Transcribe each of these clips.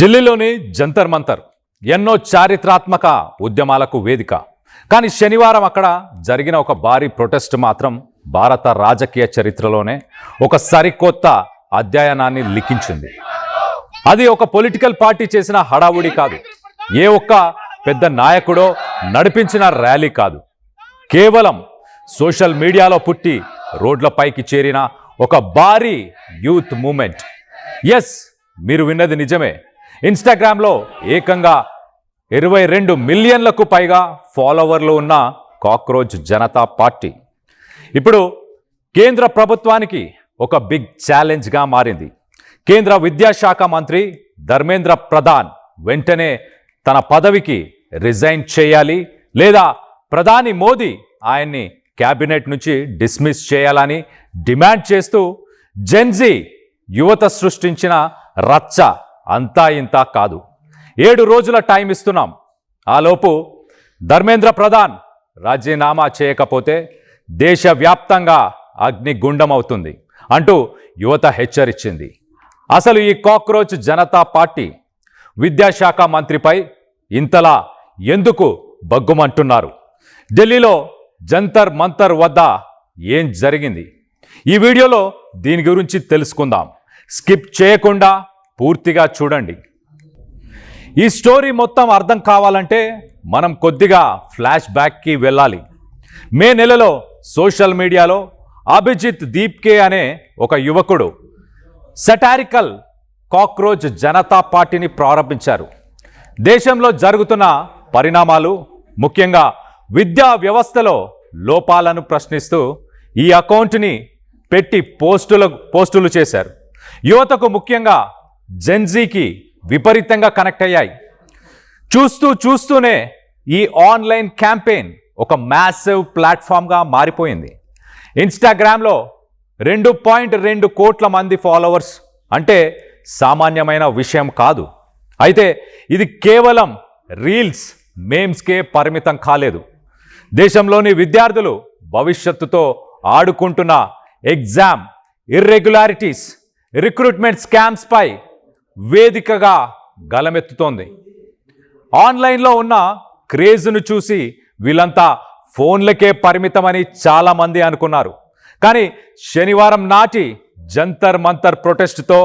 ఢిల్లీలోని జంతర్ మంతర్ ఎన్నో చారిత్రాత్మక ఉద్యమాలకు వేదిక. కానీ శనివారం అక్కడ జరిగిన ఒక భారీ ప్రొటెస్ట్ మాత్రం భారత రాజకీయ చరిత్రలోనే ఒక సరికొత్త అధ్యయనాన్ని లిఖించింది. అది ఒక పొలిటికల్ పార్టీ చేసిన హడావుడి కాదు, ఏ ఒక్క పెద్ద నాయకుడో నడిపించిన ర్యాలీ కాదు, కేవలం సోషల్ మీడియాలో పుట్టి రోడ్లపైకి చేరిన ఒక భారీ యూత్ మూమెంట్. ఎస్, మీరు విన్నది నిజమే. ఇన్స్టాగ్రామ్లో ఏకంగా 22 మిలియన్లకు పైగా ఫాలోవర్లు ఉన్న కాక్రోచ్ జనతా పార్టీ ఇప్పుడు కేంద్ర ప్రభుత్వానికి ఒక బిగ్ ఛాలెంజ్గా మారింది. కేంద్ర విద్యాశాఖ మంత్రి ధర్మేంద్ర ప్రధాన్ వెంటనే తన పదవికి రిజైన్ చేయాలి, లేదా ప్రధాని మోదీ ఆయన్ని క్యాబినెట్ నుంచి డిస్మిస్ చేయాలని డిమాండ్ చేస్తూ జెన్జీ యువత సృష్టించిన రచ్చ అంతా ఇంతా కాదు. 7 రోజుల టైం ఇస్తున్నాం, ఆలోపు ధర్మేంద్ర ప్రధాన్ రాజీనామా చేయకపోతే దేశవ్యాప్తంగా అగ్నిగుండం అవుతుంది అంటూ యువత హెచ్చరించింది. అసలు ఈ కాక్రోచ్ జనతా పార్టీ విద్యాశాఖ మంత్రిపై ఇంతలా ఎందుకు బగ్గుమంటున్నారు? ఢిల్లీలో జంతర్ మంతర్ వద్ద ఏం జరిగింది? ఈ వీడియోలో దీని గురించి తెలుసుకుందాం. స్కిప్ చేయకుండా పూర్తిగా చూడండి. ఈ స్టోరీ మొత్తం అర్థం కావాలంటే మనం కొద్దిగా ఫ్లాష్ బ్యాక్కి వెళ్ళాలి. మే నెలలో సోషల్ మీడియాలో అభిజిత్ దీప్కే అనే ఒక యువకుడు సటారికల్ కాక్రోచ్ జనతా పార్టీని ప్రారంభించారు. దేశంలో జరుగుతున్న పరిణామాలు, ముఖ్యంగా విద్యా వ్యవస్థలో లోపాలను ప్రశ్నిస్తూ ఈ అకౌంట్ని పెట్టి పోస్టులు చేశారు. యువతకు, ముఖ్యంగా జెన్జీకి విపరీతంగా కనెక్ట్ అయ్యాయి. చూస్తూనే ఈ ఆన్లైన్ క్యాంపెయిన్ ఒక మ్యాసివ్ ప్లాట్ఫామ్గా మారిపోయింది. ఇన్స్టాగ్రామ్లో 2.2 కోట్ల మంది ఫాలోవర్స్ అంటే సామాన్యమైన విషయం కాదు. అయితే ఇది కేవలం రీల్స్, మేమ్స్కే పరిమితం కాలేదు. దేశంలోని విద్యార్థులు భవిష్యత్తుతో ఆడుకుంటున్న ఎగ్జామ్ ఇర్రెగ్యులారిటీస్, రిక్రూట్మెంట్ స్కామ్స్ పై వేదికగా గలమెత్తుతోంది. ఆన్లైన్లో ఉన్న క్రేజ్ను చూసి వీళ్ళంతా ఫోన్లకే పరిమితమని చాలామంది అనుకున్నారు. కానీ శనివారం నాటి జంతర్ మంతర్ ప్రొటెస్ట్తో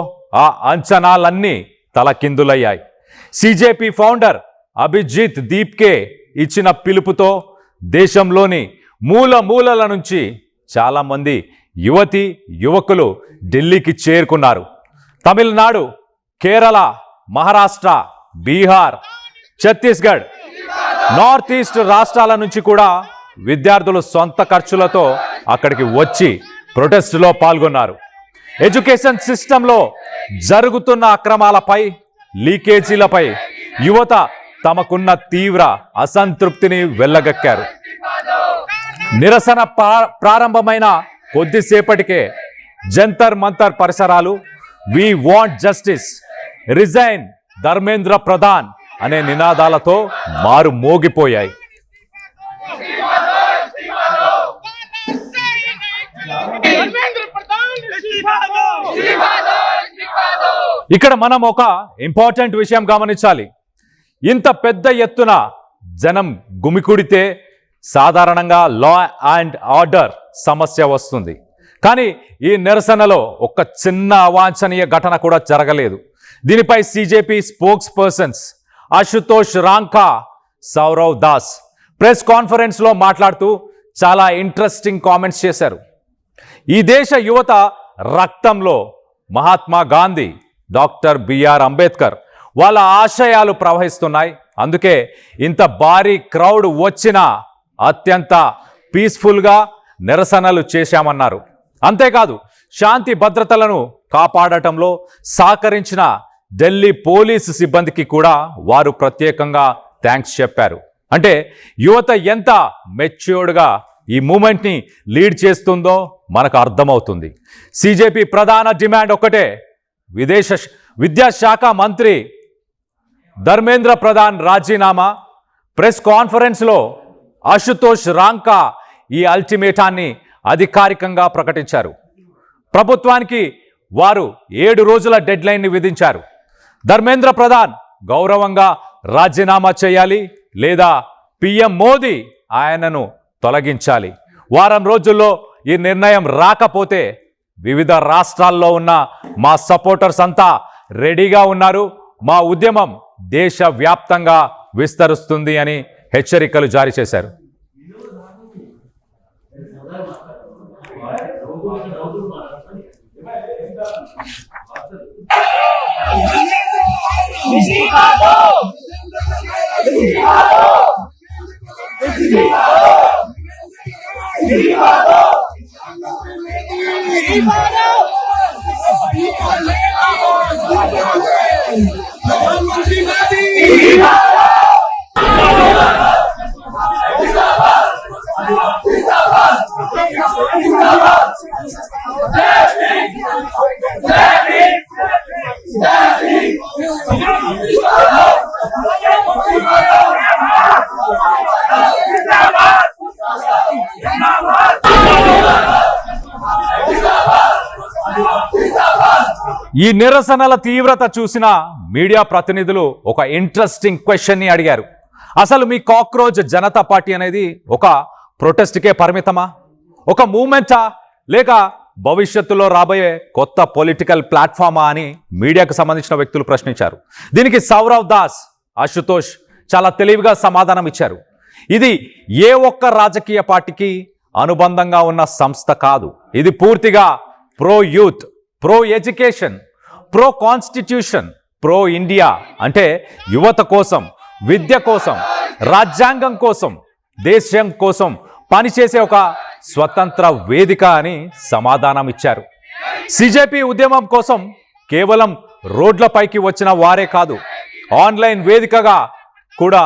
ఆ అంచనాలన్నీ తలకిందులయ్యాయి. సిజేపీ ఫౌండర్ అభిజిత్ దీప్కే ఇచ్చిన పిలుపుతో దేశంలోని మూలల నుంచి చాలామంది యువతి యువకులు ఢిల్లీకి చేరుకున్నారు. తమిళనాడు, కేరళ, మహారాష్ట్ర, బీహార్, ఛత్తీస్గఢ్, నార్త్ ఈస్ట్ రాష్ట్రాల నుంచి కూడా విద్యార్థులు సొంత ఖర్చులతో అక్కడికి వచ్చి ప్రొటెస్టులో పాల్గొన్నారు. ఎడ్యుకేషన్ సిస్టంలో జరుగుతున్న అక్రమాలపై, లీకేజీలపై యువత తమకున్న తీవ్ర అసంతృప్తిని వెళ్ళగక్కారు. నిరసన ప్రారంభమైన కొద్దిసేపటికే జంతర్ మంతర్ పరిసరాలు "we want justice, resign Dharmendra Pradhan" అనే నినాదాలతో మారు మోగిపోయాయి. ఇక్కడ మనం ఒక ఇంపార్టెంట్ విషయం గమనించాలి. ఇంత పెద్ద ఎత్తున జనం గుమికూడితే సాధారణంగా లా అండ్ ఆర్డర్ సమస్య వస్తుంది. కానీ ఈ నిరసనలో ఒక చిన్న అవాంఛనీయ ఘటన కూడా జరగలేదు. దీనిపై CJP spokespersons Ashutosh Ranka, Saurav Das press కాన్ఫరెన్స్లో మాట్లాడుతూ చాలా ఇంట్రెస్టింగ్ కామెంట్స్ చేశారు. ఈ దేశ యువత రక్తంలో మహాత్మా గాంధీ, డాక్టర్ బిఆర్ అంబేద్కర్ వాళ్ళ ఆశయాలు ప్రవహిస్తున్నాయి. అందుకే ఇంత భారీ క్రౌడ్ వచ్చినా అత్యంత పీస్ఫుల్గా నిరసనలు చేశామన్నారు. అంతేకాదు, శాంతి భద్రతలను కాపాడటంలో సహకరించిన ఢిల్లీ పోలీసు సిబ్బందికి కూడా వారు ప్రత్యేకంగా థ్యాంక్స్ చెప్పారు. అంటే యువత ఎంత మెచ్యూర్డ్గా ఈ మూమెంట్ని లీడ్ చేస్తుందో మనకు అర్థమవుతుంది. సిజేపీ ప్రధాన డిమాండ్ ఒక్కటే, విద్యాశాఖ మంత్రి ధర్మేంద్ర ప్రధాన్ రాజీనామా. ప్రెస్ కాన్ఫరెన్స్లో అశుతోష్ రాంకా ఈ అల్టిమేటాన్ని అధికారికంగా ప్రకటించారు. ప్రభుత్వానికి వారు 7 రోజుల డెడ్లైన్ని విధించారు. ధర్మేంద్ర ప్రధాన్ గౌరవంగా రాజీనామా చేయాలి లేదా పిఎం మోదీ ఆయనను తొలగించాలి. వారం రోజుల్లో ఈ నిర్ణయం రాకపోతే వివిధ రాష్ట్రాల్లో ఉన్న మా సపోర్టర్స్ అంతా రెడీగా ఉన్నారు. మా ఉద్యమం దేశవ్యాప్తంగా విస్తరిస్తుంది అని హెచ్చరికలు జారీ చేశారు. ఈ నిరసనల తీవ్రత చూసిన మీడియా ప్రతినిధులు ఒక ఇంట్రెస్టింగ్ క్వశ్చన్ని అడిగారు. అసలు మీ కాక్రోచ్ జనతా పార్టీ అనేది ఒక ప్రొటెస్ట్కే పరిమితమా, ఒక మూమెంటా, లేక భవిష్యత్తులో రాబోయే కొత్త పొలిటికల్ ప్లాట్ఫామా అని మీడియాకు సంబంధించిన వ్యక్తులు ప్రశ్నించారు. దీనికి సౌరవ్ దాస్, అశుతోష్ చాలా తెలివిగా సమాధానం ఇచ్చారు. ఇది ఏ ఒక్క రాజకీయ పార్టీకి అనుబంధంగా ఉన్న సంస్థ కాదు. ఇది పూర్తిగా pro youth, pro education, pro constitution, pro India, అంటే యువత కోసం, విద్య కోసం, రాజ్యాంగం కోసం, దేశం కోసం పనిచేసే ఒక స్వతంత్ర వేదిక అని సమాధానం ఇచ్చారు. సిజేపీ ఉద్యమం కోసం కేవలం రోడ్లపైకి వచ్చిన వారే కాదు, ఆన్లైన్ వేదికగా కూడా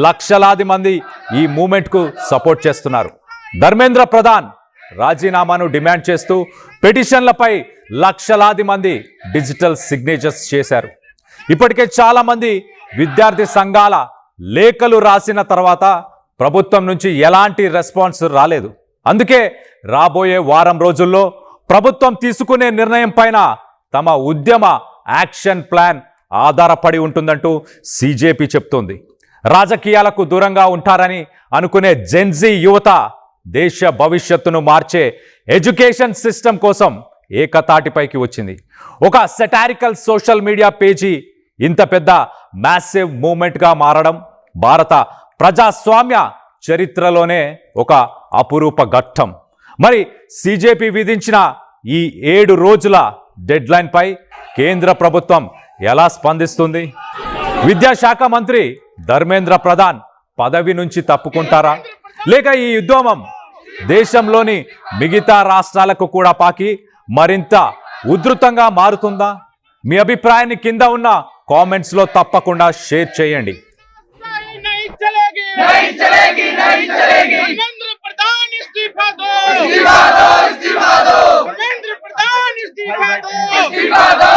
లక్షలాది మంది ఈ మూమెంట్కు సపోర్ట్ చేస్తున్నారు. ధర్మేంద్ర ప్రధాన్ రాజీనామాను డిమాండ్ చేస్తూ పిటిషన్లపై లక్షలాది మంది డిజిటల్ సిగ్నేచర్స్ చేశారు. ఇప్పటికే చాలా మంది విద్యార్థి సంఘాల లేఖలు రాసిన తర్వాత ప్రభుత్వం నుంచి ఎలాంటి రెస్పాన్స్ రాలేదు. అందుకే రాబోయే వారం రోజుల్లో ప్రభుత్వం తీసుకునే నిర్ణయం పైన తమ ఉద్యమ యాక్షన్ ప్లాన్ ఆధారపడి ఉంటుందంటూ సిజేపీ చెప్తోంది. రాజకీయాలకు దూరంగా ఉంటారని అనుకునే జెన్జీ యువత దేశ భవిష్యత్తును మార్చే ఎడ్యుకేషన్ సిస్టమ్ కోసం ఏకతాటిపైకి వచ్చింది. ఒక సెటారికల్ సోషల్ మీడియా పేజీ ఇంత పెద్ద మ్యాసివ్ మూమెంట్గా మారడం భారత ప్రజాస్వామ్య చరిత్రలోనే ఒక అపురూప ఘట్టం. మరి సిజేపీ విధించిన ఈ 7 రోజుల డెడ్లైన్ పై కేంద్ర ప్రభుత్వం ఎలా స్పందిస్తుంది? విద్యాశాఖ మంత్రి ధర్మేంద్ర ప్రధాన్ పదవి నుంచి తప్పుకుంటారా, లేక ఈ ఉద్యమం దేశంలోని మిగతా రాష్ట్రాలకు కూడా పాకి మరింత ఉధృతంగా మారుతుందా? మీ అభిప్రాయాన్ని కింద ఉన్న కామెంట్స్ లో తప్పకుండా షేర్ చేయండి. धर्मेंद्र प्रधान इस्तीफा दो, इस्तीफा दो, इस्तीफा दो, धर्मेंद्र प्रधान इस्तीफा दो, इस्तीफा दो।